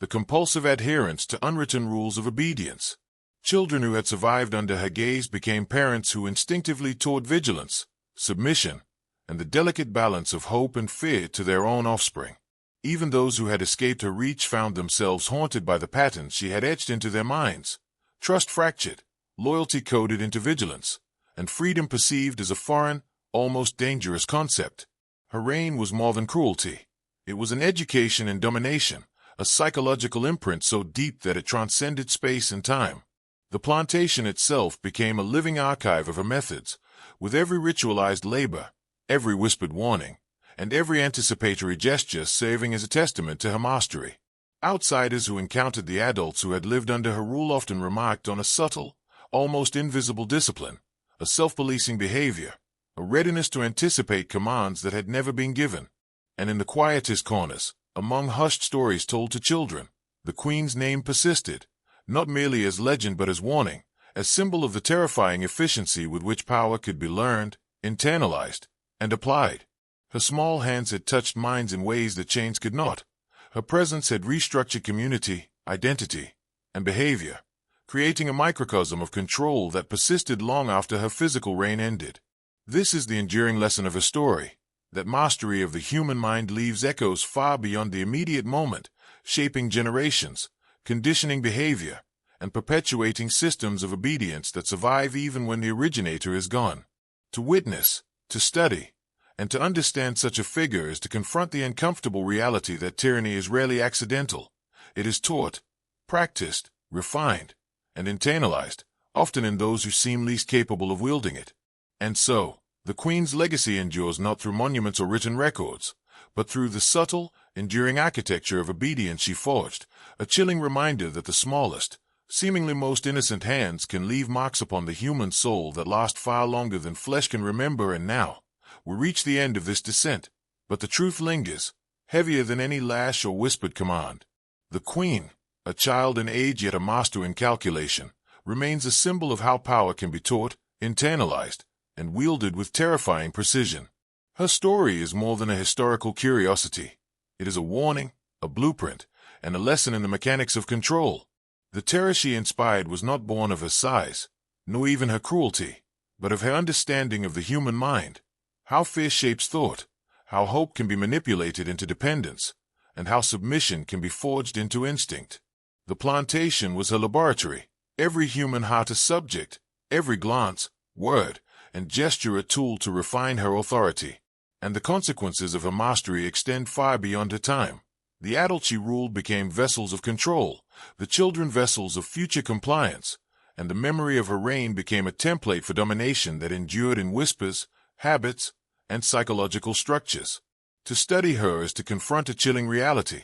the compulsive adherence to unwritten rules of obedience. Children who had survived under her gaze became parents who instinctively taught vigilance, submission, and the delicate balance of hope and fear to their own offspring. Even those who had escaped her reach found themselves haunted by the patterns she had etched into their minds: trust fractured, loyalty coded into vigilance, and freedom perceived as a foreign, almost dangerous concept. Her reign was more than cruelty. It was an education in domination, a psychological imprint so deep that it transcended space and time. The plantation itself became a living archive of her methods, with every ritualized labor, every whispered warning, and every anticipatory gesture serving as a testament to her mastery. Outsiders who encountered the adults who had lived under her rule often remarked on a subtle, almost invisible discipline, a self-policing behavior, a readiness to anticipate commands that had never been given. And in the quietest corners, among hushed stories told to children, the Queen's name persisted, not merely as legend but as warning, as symbol of the terrifying efficiency with which power could be learned, internalized, and applied. Her small hands had touched minds in ways that chains could not. Her presence had restructured community, identity, and behavior, creating a microcosm of control that persisted long after her physical reign ended. This is the enduring lesson of her story, that mastery of the human mind leaves echoes far beyond the immediate moment, shaping generations, conditioning behavior, and perpetuating systems of obedience that survive even when the originator is gone. To witness, to study, and to understand such a figure is to confront the uncomfortable reality that tyranny is rarely accidental. It is taught, practiced, refined, and internalized, often in those who seem least capable of wielding it. And so, the Queen's legacy endures not through monuments or written records, but through the subtle, enduring architecture of obedience she forged, a chilling reminder that the smallest, Seemingly most innocent hands can leave marks upon the human soul that last far longer than flesh can remember, and now we reach the end of this descent, but the truth lingers, heavier than any lash or whispered command. The Queen, a child in age yet a master in calculation, remains a symbol of how power can be taught, internalized, and wielded with terrifying precision. Her story is more than a historical curiosity. It is a warning, a blueprint, and a lesson in the mechanics of control. The terror she inspired was not born of her size, nor even her cruelty, but of her understanding of the human mind, how fear shapes thought, how hope can be manipulated into dependence, and how submission can be forged into instinct. The plantation was her laboratory, every human heart a subject, every glance, word, and gesture a tool to refine her authority. And the consequences of her mastery extend far beyond her time. The adults she ruled became vessels of control, the children vessels of future compliance, and the memory of her reign became a template for domination that endured in whispers, habits, and psychological structures. To study her is to confront a chilling reality.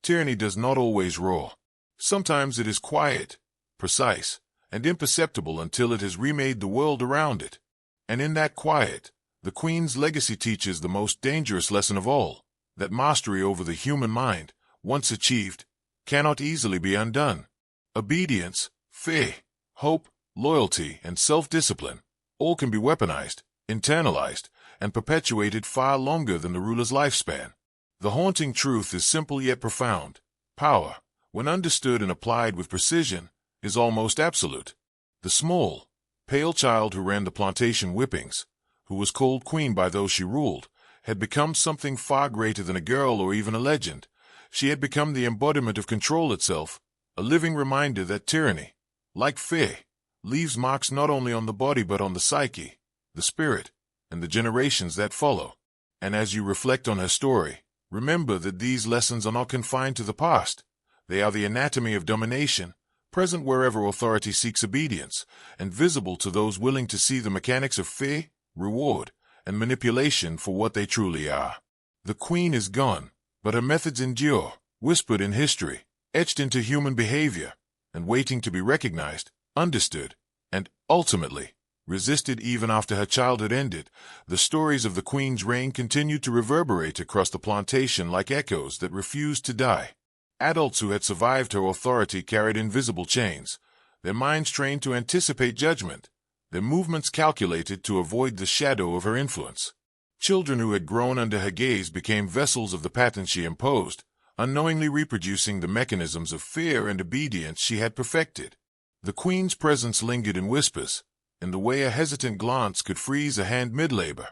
Tyranny does not always roar. Sometimes it is quiet, precise, and imperceptible until it has remade the world around it. And in that quiet, the Queen's legacy teaches the most dangerous lesson of all, that mastery over the human mind, once achieved, cannot easily be undone. Obedience, fear, hope, loyalty, and self-discipline, all can be weaponized, internalized, and perpetuated far longer than the ruler's lifespan. The haunting truth is simple yet profound. Power, when understood and applied with precision, is almost absolute. The small, pale child who ran the plantation whippings, who was called queen by those she ruled, had become something far greater than a girl or even a legend. She had become the embodiment of control itself, a living reminder that tyranny, like fear, leaves marks not only on the body but on the psyche, the spirit, and the generations that follow. And as you reflect on her story, remember that these lessons are not confined to the past. They are the anatomy of domination, present wherever authority seeks obedience, and visible to those willing to see the mechanics of fear, reward, and manipulation for what they truly are. The Queen is gone, but her methods endure, whispered in history, etched into human behavior, and waiting to be recognized, understood, and, ultimately, resisted even after her childhood ended. The stories of the Queen's reign continued to reverberate across the plantation like echoes that refused to die. Adults who had survived her authority carried invisible chains, their minds trained to anticipate judgment, their movements calculated to avoid the shadow of her influence. Children who had grown under her gaze became vessels of the pattern she imposed, unknowingly reproducing the mechanisms of fear and obedience she had perfected. The Queen's presence lingered in whispers, in the way a hesitant glance could freeze a hand mid-labor,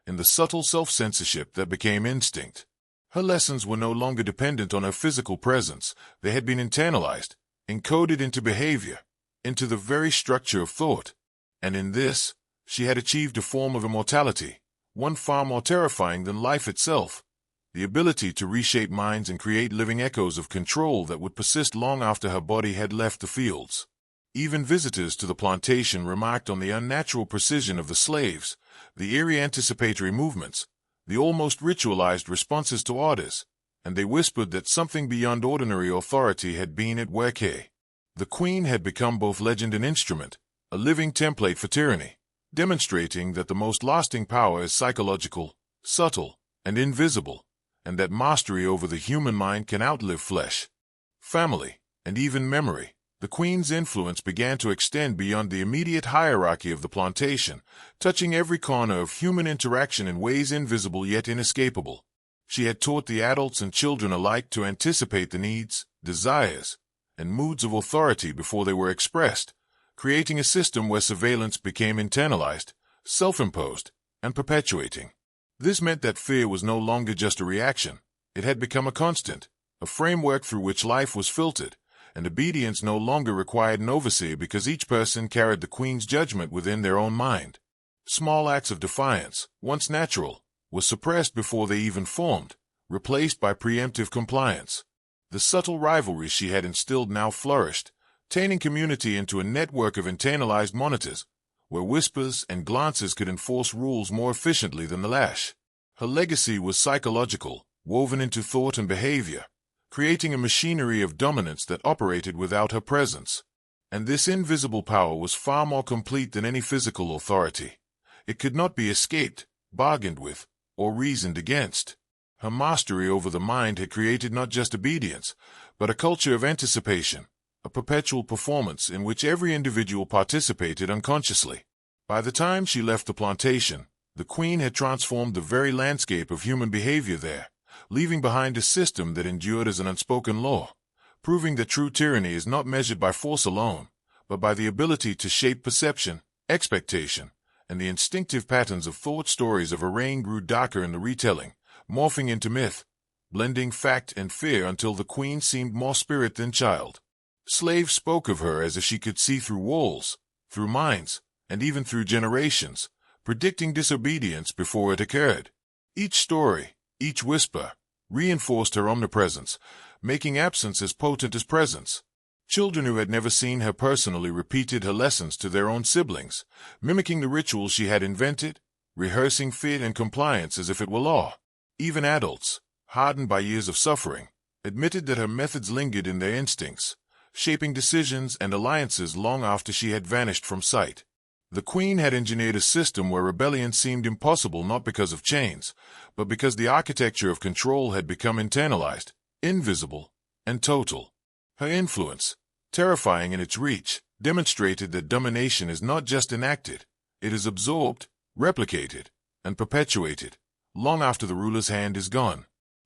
in the subtle self-censorship that became instinct. Her lessons were no longer dependent on her physical presence. They had been internalized, encoded into behavior, into the very structure of thought. And in this, she had achieved a form of immortality, one far more terrifying than life itself, the ability to reshape minds and create living echoes of control that would persist long after her body had left the fields. Even visitors to the plantation remarked on the unnatural precision of the slaves, the eerie anticipatory movements, the almost ritualized responses to orders, and they whispered that something beyond ordinary authority had been at work here. The Queen had become both legend and instrument, a living template for tyranny, demonstrating that the most lasting power is psychological, subtle, and invisible, and that mastery over the human mind can outlive flesh, family, and even memory. The Queen's influence began to extend beyond the immediate hierarchy of the plantation, touching every corner of human interaction in ways invisible yet inescapable. She had taught the adults and children alike to anticipate the needs, desires, and moods of authority before they were expressed, creating a system where surveillance became internalized, self-imposed, and perpetuating. This meant that fear was no longer just a reaction. It had become a constant, a framework through which life was filtered, and obedience no longer required an overseer because each person carried the Queen's judgment within their own mind. Small acts of defiance, once natural, were suppressed before they even formed, replaced by preemptive compliance. The subtle rivalry she had instilled now flourished, turning community into a network of internalized monitors, where whispers and glances could enforce rules more efficiently than the lash. Her legacy was psychological, woven into thought and behavior, creating a machinery of dominance that operated without her presence. And this invisible power was far more complete than any physical authority. It could not be escaped, bargained with, or reasoned against. Her mastery over the mind had created not just obedience, but a culture of anticipation, a perpetual performance in which every individual participated unconsciously. By the time she left the plantation, the queen had transformed the very landscape of human behavior there, leaving behind a system that endured as an unspoken law, proving that true tyranny is not measured by force alone, but by the ability to shape perception, expectation, and the instinctive patterns of thought. Stories of her reign grew darker in the retelling, morphing into myth, blending fact and fear until the queen seemed more spirit than child. Slaves spoke of her as if she could see through walls, through minds, and even through generations, predicting disobedience before it occurred. Each story, each whisper, reinforced her omnipresence, making absence as potent as presence. Children who had never seen her personally repeated her lessons to their own siblings, mimicking the rituals she had invented, rehearsing fear and compliance as if it were law. Even adults, hardened by years of suffering, admitted that her methods lingered in their instincts, shaping decisions and alliances long after she had vanished from sight. The queen had engineered a system where rebellion seemed impossible not because of chains, but because the architecture of control had become internalized, invisible, and total. Her influence, terrifying in its reach, demonstrated that domination is not just enacted, it is absorbed, replicated, and perpetuated, long after the ruler's hand is gone.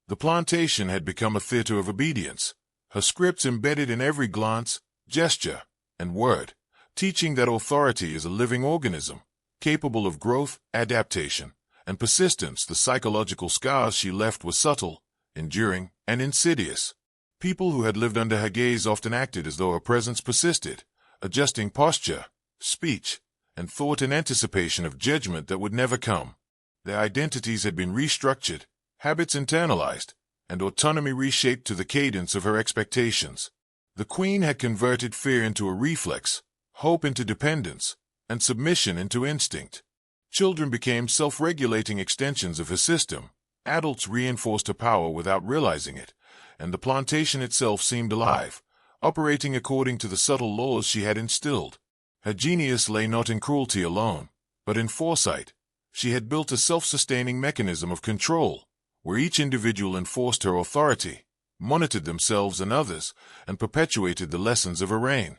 The plantation had become a theater of obedience, her scripts embedded in every glance, gesture, and word, teaching that authority is a living organism, capable of growth, adaptation, and persistence. The psychological scars she left were subtle, enduring, and insidious. People who had lived under her gaze often acted as though her presence persisted, adjusting posture, speech, and thought in anticipation of judgment that would never come. Their identities had been restructured, habits internalized, and autonomy reshaped to the cadence of her expectations. The queen had converted fear into a reflex, hope into dependence, and submission into instinct. Children became self-regulating extensions of her system, adults reinforced her power without realizing it, and the plantation itself seemed alive, operating according to the subtle laws she had instilled. Her genius lay not in cruelty alone, but in foresight. She had built a self-sustaining mechanism of control, where each individual enforced her authority, monitored themselves and others, and perpetuated the lessons of her reign.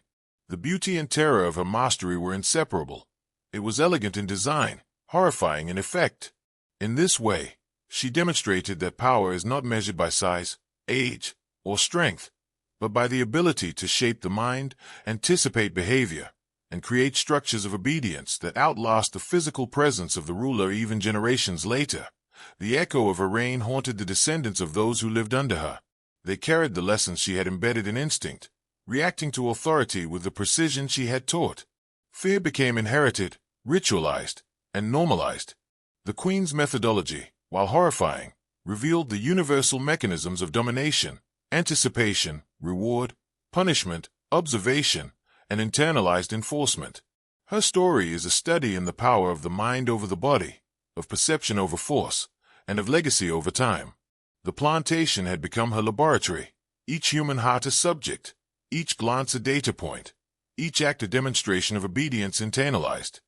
The beauty and terror of her mastery were inseparable. It was elegant in design, horrifying in effect. In this way, she demonstrated that power is not measured by size, age, or strength, but by the ability to shape the mind, anticipate behavior, and create structures of obedience that outlast the physical presence of the ruler even generations later. The echo of her reign haunted the descendants of those who lived under her. They carried the lessons she had embedded in instinct, reacting to authority with the precision she had taught. Fear became inherited, ritualized, and normalized. The queen's methodology, while horrifying, revealed the universal mechanisms of domination, anticipation, reward, punishment, observation, and internalized enforcement. Her story is a study in the power of the mind over the body, of perception over force, and of legacy over time. The plantation had become her laboratory, each human heart a subject, each glance a data point, each act a demonstration of obedience internalized.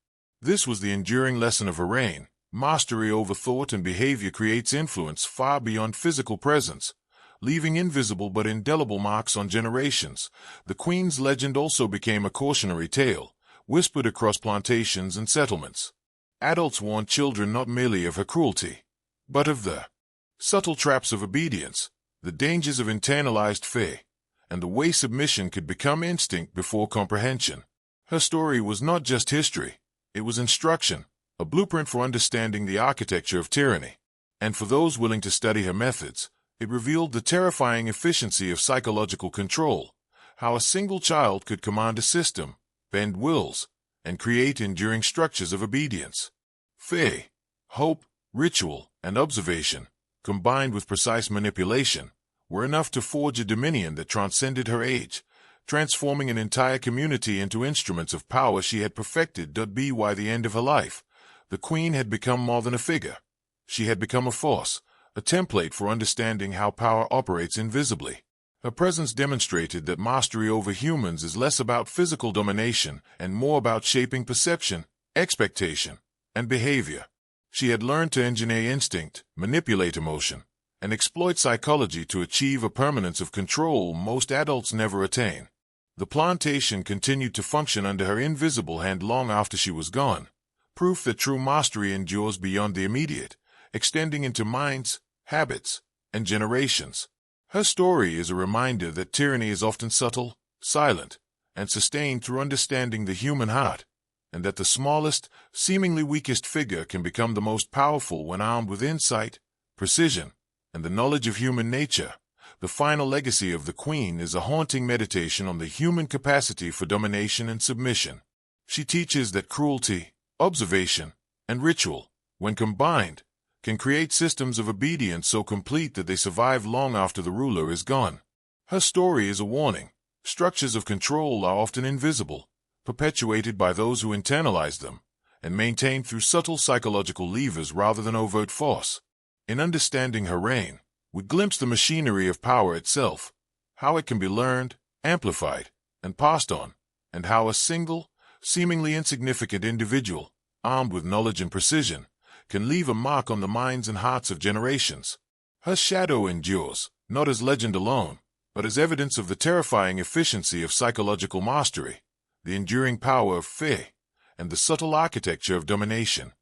This was the enduring lesson of her reign. Mastery over thought and behavior creates influence far beyond physical presence, leaving invisible but indelible marks on generations. The queen's legend also became a cautionary tale, whispered across plantations and settlements. Adults warned children not merely of her cruelty, but of the subtle traps of obedience, the dangers of internalized fear, and the way submission could become instinct before comprehension. Her story was not just history, it was instruction, a blueprint for understanding the architecture of tyranny. And for those willing to study her methods, it revealed the terrifying efficiency of psychological control, how a single child could command a system, bend wills, and create enduring structures of obedience. Fear, hope, ritual, and observation, combined with precise manipulation, were enough to forge a dominion that transcended her age, transforming an entire community into instruments of power she had perfected. By the end of her life, the queen had become more than a figure. She had become a force, a template for understanding how power operates invisibly. Her presence demonstrated that mastery over humans is less about physical domination and more about shaping perception, expectation, and behavior. She had learned to engineer instinct, manipulate emotion, and exploit psychology to achieve a permanence of control most adults never attain. The plantation continued to function under her invisible hand long after she was gone, proof that true mastery endures beyond the immediate, extending into minds, habits, and generations. Her story is a reminder that tyranny is often subtle, silent, and sustained through understanding the human heart, and that the smallest, seemingly weakest figure can become the most powerful when armed with insight, precision, and the knowledge of human nature. The final legacy of the Queen is a haunting meditation on the human capacity for domination and submission. She teaches that cruelty, observation, and ritual, when combined, can create systems of obedience so complete that they survive long after the ruler is gone. Her story is a warning. Structures of control are often invisible, perpetuated by those who internalize them, and maintained through subtle psychological levers rather than overt force. In understanding her reign, we glimpse the machinery of power itself, how it can be learned, amplified, and passed on, and how a single, seemingly insignificant individual, armed with knowledge and precision, can leave a mark on the minds and hearts of generations. Her shadow endures, not as legend alone, but as evidence of the terrifying efficiency of psychological mastery, the enduring power of fear, and the subtle architecture of domination.